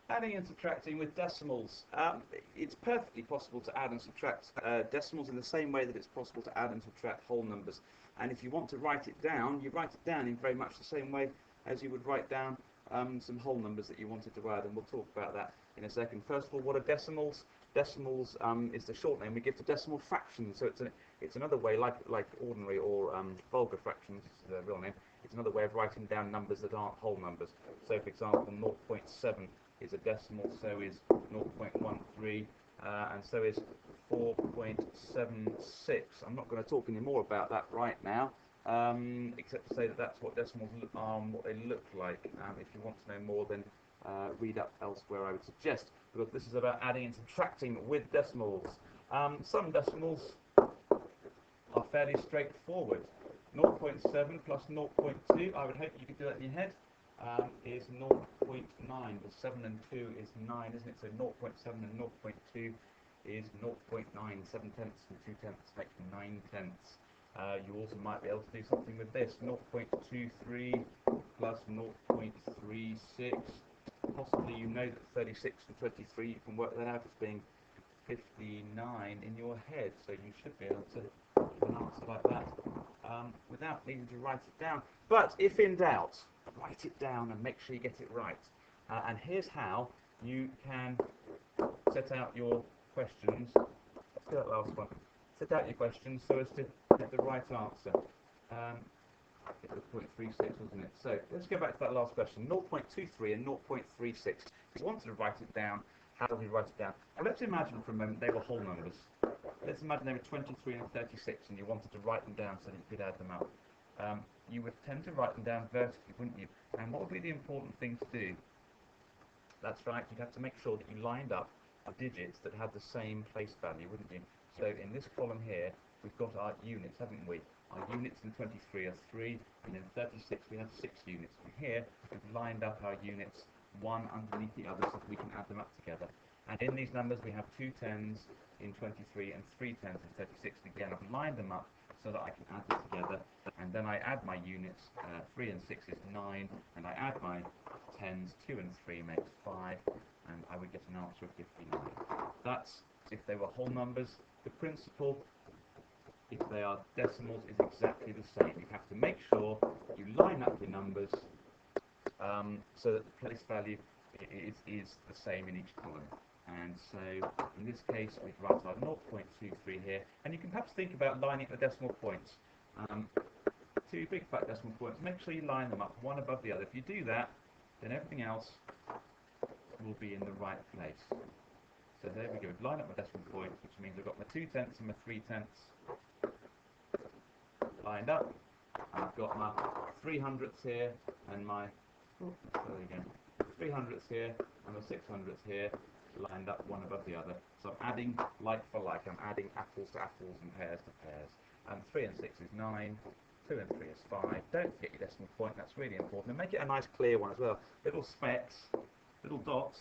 Adding and subtracting with decimals. It's perfectly possible to add and subtract decimals in the same way that it's possible to add and subtract whole numbers. And if you want to write it down, you write it down in very much the same way as you would write down some whole numbers that you wanted to add, and we'll talk about that in a second. First of all, what are decimals? Decimals is the short name we give to decimal fractions. So it's another way, like ordinary or vulgar fractions, is the real name. It's another way of writing down numbers that aren't whole numbers. So, for example, 0.7 is a decimal, so is 0.13, and so is 4.76. I'm not going to talk any more about that right now, except to say that that's what decimals are and what they look like. If you want to know more, then read up elsewhere, I would suggest, because this is about adding and subtracting with decimals. Some decimals are fairly straightforward. 0.7 plus 0.2, I would hope you could do that in your head, is 0.9. Well, 7 and 2 is 9, isn't it? So 0.7 and 0.2 is 0.9. 7 tenths and 2 tenths make 9 tenths. You also might be able to do something with this. 0.23 plus 0.36. Possibly you know that 36 and 23, you can work that out as being 59 in your head, so you should be able to give an answer like that without needing to write it down. But if in doubt, write it down and make sure you get it right. And here's how you can set out your questions. Let's do that last one. Set out your questions so as to get the right answer. It was 0.36, wasn't it? So let's go back to that last question. 0.23 and 0.36. If you wanted to write it down, how do we write it down? Well, let's imagine for a moment they were whole numbers. Let's imagine they were 23 and 36 and you wanted to write them down so that you could add them up. You would tend to write them down vertically, wouldn't you? And what would be the important thing to do? That's right, you'd have to make sure that you lined up the digits that had the same place value, wouldn't you? So in this column here, we've got our units, haven't we? Our units in 23 are 3, and in 36 we have 6 units. And here, we've lined up our units one underneath the other so that we can add them up together. And in these numbers we have 2 tens in 23 and 3 tens in 36. And again, I've lined them up so that I can add them together. And then I add my units, 3 and 6 is 9, and I add my tens, 2 and 3 makes 5, and I would get an answer of 59. That's if they were whole numbers. The principle, if they are decimals, is exactly the same. You have to make sure you line up your numbers so that the place value is the same in each column. And so in this case we'd write our 0.23 here, and you can perhaps think about lining up the decimal points. 2 big fat decimal points, make sure you line them up one above the other. If you do that, then everything else will be in the right place. So there we go, we've lined up my decimal points, which means I've got my 2 tenths and my 3 tenths lined up. I've got my 300ths here and my 300ths here and my 600ths here lined up one above the other. So I'm adding like for like, I'm adding apples to apples and pears to pears. 3 and 6 is 9, 2 and 3 is 5. Don't forget your decimal point, that's really important. And make it a nice clear one as well. Little specks, little dots,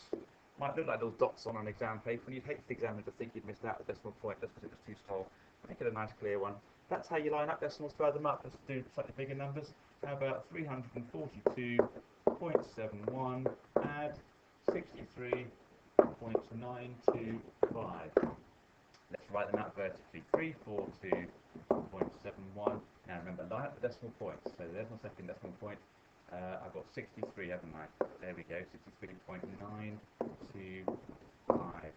might look like little dots on an exam paper, and you'd hate the examiner to think you'd missed out the decimal point just because it was too small. Make it a nice clear one. That's how you line up decimals to add them up. Let's do slightly bigger numbers. How about 342.71 add 63.925. Let's write them out vertically. 342.71. Now remember, line up the decimal points. So there's my second decimal point. I've got 63, haven't I? There we go, 63.925.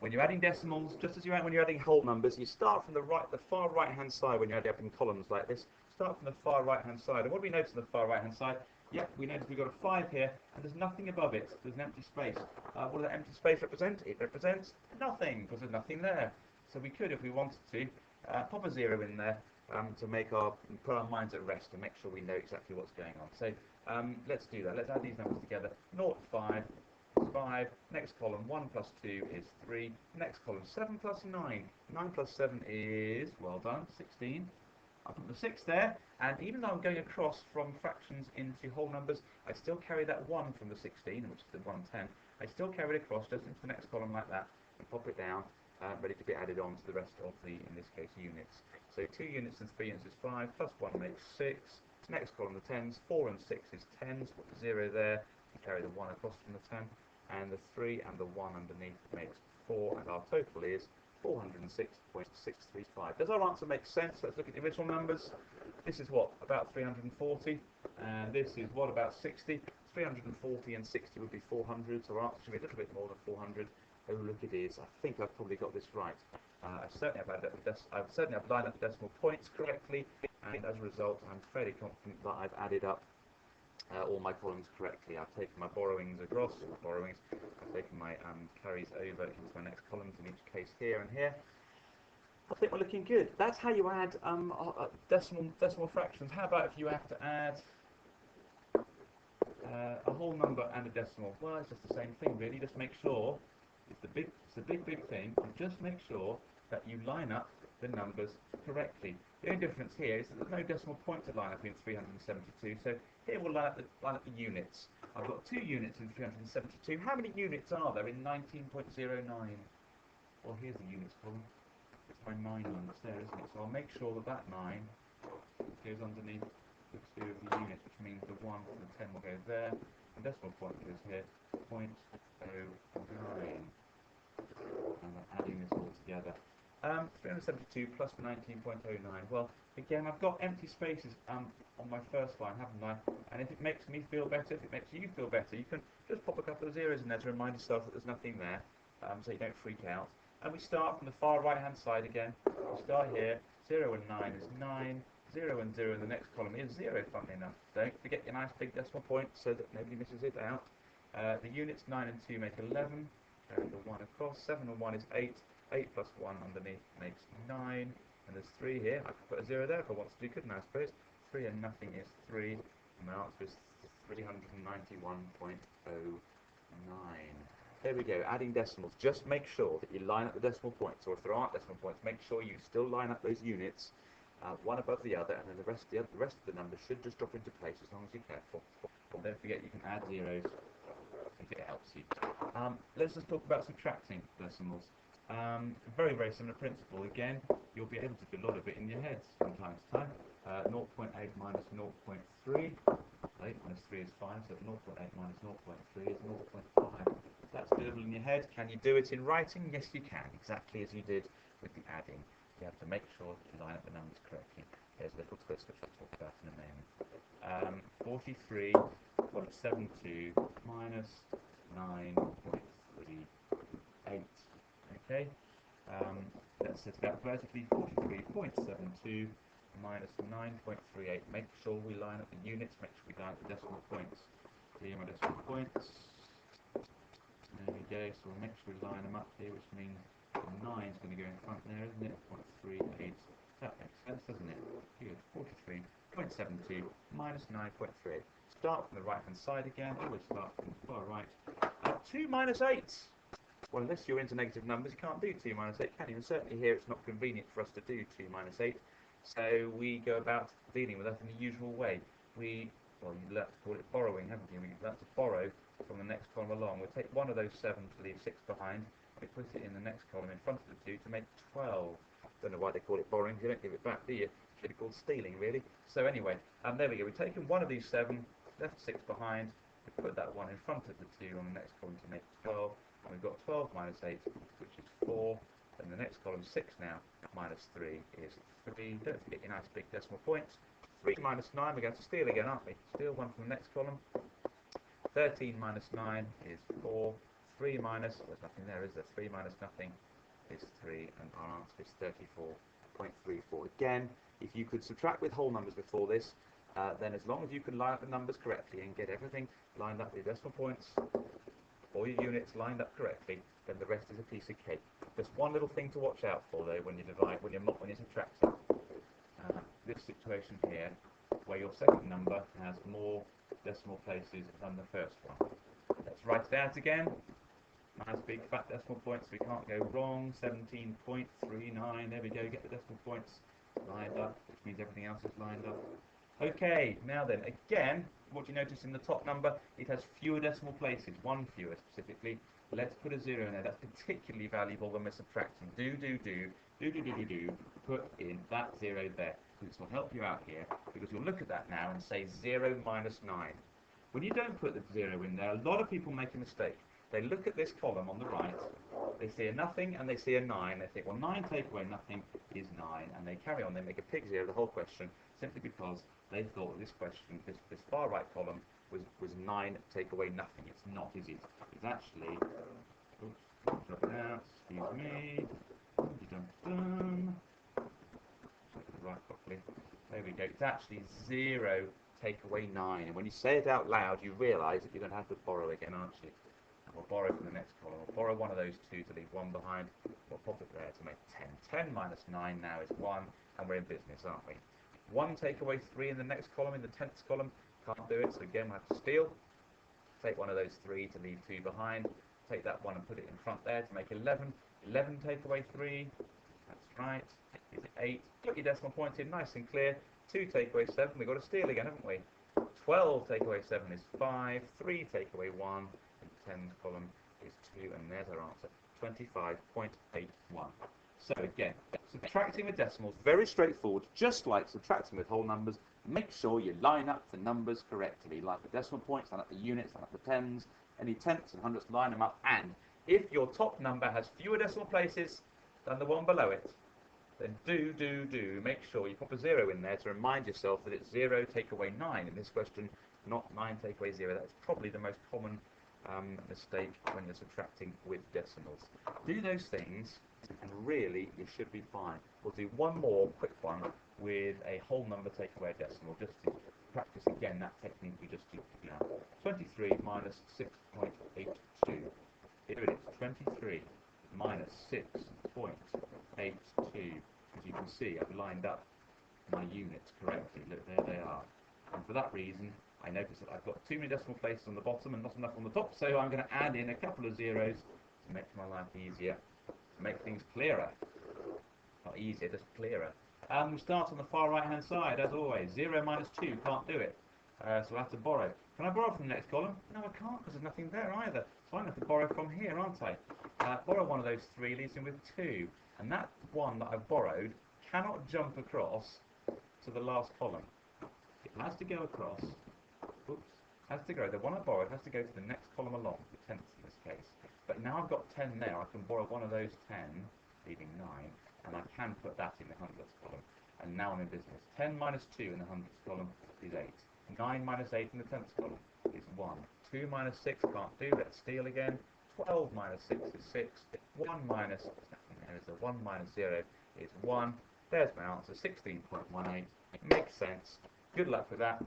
When you're adding decimals, just as when you're adding whole numbers, you start from the far right-hand side when you're adding up in columns like this. Start from the far right-hand side. And what do we notice on the far right-hand side? Yep, we notice we've got a 5 here, and there's nothing above it. There's an empty space. What does that empty space represent? It represents nothing, because there's nothing there. So we could, if we wanted to, pop a 0 in there to put our minds at rest and make sure we know exactly what's going on. So let's do that. Let's add these numbers together. 0 to 5 is 5. Next column, 1 plus 2 is 3. Next column, 7 plus 9. 9 plus 7 is, well done, 16. I'll put the 6 there, and even though I'm going across from fractions into whole numbers, I still carry that 1 from the 16, which is the 110. I still carry it across just into the next column like that, and pop it down, ready to be added on to the rest of the, in this case, units. So 2 units and 3 units is 5, plus 1 makes 6. Next column, the 10s, 4 and 6 is 10s, put the 0 there. carry the 1 across from the 10, and the 3 and the 1 underneath makes 4, and our total is 406.635. Does our answer make sense? Let's look at the original numbers. This is what, about 340, and this is what, about 60. 340 and 60 would be 400, so our answer should be a little bit more than 400. Oh, look, it is. I think I've probably got this right. I certainly have lined up the decimal points correctly, and as a result, I'm fairly confident that I've added up all my columns correctly. I've taken my borrowings across, I've taken my carries over into my next columns in each case here and here. I think we're looking good. That's how you add decimal fractions. How about if you have to add a whole number and a decimal? Well, it's just the same thing, really. Just make sure, it's the big thing, just make sure that you line up the numbers correctly. The only difference here is that there's no decimal point to line up in 372, so here we'll line up the units. I've got 2 units in 372. How many units are there in 19.09? Well, here's the units column. It's my 9 units there, isn't it? So I'll make sure that that 9 goes underneath the 2 of the units, which means the 1 and the 10 will go there. The decimal point goes here, 0.09. And I'm adding this all together. 372 plus 19.09. Well, again, I've got empty spaces on my first line, haven't I? And if it makes me feel better, if it makes you feel better, you can just pop a couple of zeros in there to remind yourself that there's nothing there, so you don't freak out. And we start from the far right-hand side again. We start here. 0 and 9 is 9. 0 and 0 in the next column is 0, funnily enough. Don't forget your nice big decimal point so that nobody misses it out. The units 9 and 2 make 11. Carry the 1 across. 7 and 1 is 8. 8 plus 1 underneath makes 9. And there's 3 here. I could put a 0 there if I want to do, couldn't I, I suppose? 3 and nothing is 3. And my answer is 391.09. There we go, adding decimals. Just make sure that you line up the decimal points, or if there aren't decimal points, make sure you still line up those units, one above the other, and then the rest of the numbers should just drop into place as long as you're careful. Don't forget you can add zeros if it helps you. Let's just talk about subtracting decimals. Very, very similar principle. Again, you'll be able to do a lot of it in your heads from time to time. 0.8 minus 0.3. 8 minus 3 is 5, so 0.8 minus 0.3 is 0.5. That's doable in your head. Can you do it in writing? Yes, you can, exactly as you did with the adding. You have to make sure that you line up the numbers correctly. Here's a little twist which I'll talk about in a moment. 43.72 minus 9.38. Okay? Let's set it out vertically. 43.72 minus 9.38. Make sure we line up the units, make sure we line up the decimal points. Here are my decimal points. There we go, so we'll make sure we line them up here, which means the 9 is going to go in front there, isn't it? 0.38. That makes sense, doesn't it? Good. 43.72 minus 9.38. Start from the right-hand side again. Always start from the far right. 2 minus 8. Well, unless you're into negative numbers, you can't do 2 minus 8, can you? And certainly here it's not convenient for us to do 2 minus 8. So we go about dealing with that in the usual way. Well, you learnt to call it borrowing, haven't you? We learnt to borrow from the next column along. We'll take one of those 7 to leave 6 behind. We put it in the next column in front of the 2 to make 12. Don't know why they call it borrowing. You don't give it back, do you? It should be called stealing, really. So anyway, there we go. We've taken one of these 7, left 6 behind. We put that one in front of the 2 on the next column to make 12. And we've got 12 minus 8, which is 4. And the next column, 6 now, minus 3 is 3. Don't forget your nice big decimal points. 3 minus 9, we're going to steal again, aren't we? Steal one from the next column. 13 minus 9 is 4. 3 minus, well, there's nothing there, is there? 3 minus nothing is 3, and our answer is 34.34. Again, if you could subtract with whole numbers before this, then as long as you can line up the numbers correctly and get everything lined up with decimal points, all your units lined up correctly, then the rest is a piece of cake. Just one little thing to watch out for, though, when you divide, when you're subtracting. This situation here, where your second number has more decimal places than the first one. Let's write it out again. Nice big fat decimal points, we can't go wrong. 17.39, there we go, get the decimal points lined up, which means everything else is lined up. Okay, now then, again, what do you notice in the top number? It has fewer decimal places, 1 fewer specifically. Let's put a 0 in there. That's particularly valuable when we're subtracting. Put in that 0 there. This will help you out here, because you'll look at that now and say 0 minus 9. When you don't put the 0 in there, a lot of people make a mistake. They look at this column on the right, they see a nothing and they see a 9. They think, well, 9 take away nothing is 9, and they carry on. They make a pig's ear of the whole question simply because they thought this question, this far right column, was 9 take away nothing. It's not, is it? It's actually, oops, drop it out, excuse me, dun-dun-dun. Right properly. There we go. It's actually 0 take away 9. And when you say it out loud, you realise that you're going to have to borrow again, aren't you? And we'll borrow from the next column. We'll borrow one of those two to leave one behind. We'll pop it there to make 10. 10 minus 9 now is 1, and we're in business, aren't we? 1 take away 3 in the next column, in the 10th column. Can't do it, so again we'll have to steal. Take one of those 3 to leave 2 behind. Take that one and put it in front there to make 11. 11 take away 3. That's right. Is it 8? Put your decimal points in nice and clear. 2 take away 7. We've got to steal again, haven't we? 12 take away 7 is 5. 3 take away 1. The 10th column is 2. And there's our answer, 25.81. So again, subtracting with decimals, very straightforward, just like subtracting with whole numbers. Make sure you line up the numbers correctly. Line up the decimal points, line up the units, line up the tens, any tenths and hundredths, line them up. And if your top number has fewer decimal places than the one below it, then do make sure you pop a 0 in there to remind yourself that it's 0 take away 9 in this question, not 9 take away 0. That's probably the most common mistake when you're subtracting with decimals. Do those things and really you should be fine. We'll do one more quick one with a whole number take away a decimal, just to practice again that technique we just did now. 23 minus 6.82. Here it is, 23 minus 6.82. As you can see, I've lined up my units correctly. Look, there they are. And for that reason, I notice that I've got too many decimal places on the bottom and not enough on the top, so I'm going to add in a couple of zeros to make my life easier, to make things clearer. Not easier, just clearer. We start on the far right-hand side, as always. 0 minus 2, can't do it. So I have to borrow. Can I borrow from the next column? No, I can't, because there's nothing there either. So I'm going to have to borrow from here, aren't I? Borrow one of those 3 leaves me with 2. And that one that I've borrowed cannot jump across to the last column. It has to go across. Oops. Has to go. The one I borrowed has to go to the next column along, the 10th in this case. But now I've got 10 there. I can borrow one of those 10, leaving 9, and I can put that in the hundredths column. And now I'm in business. 10 minus 2 in the hundredths column is 8. 9 minus 8 in the 10th column is 1. 2 minus 6 can't do. Let's steal again. 12 minus 6 is 6. 1 minus, there is a 1 minus 0 is 1. There's my answer, 16.18. Makes sense. Good luck with that.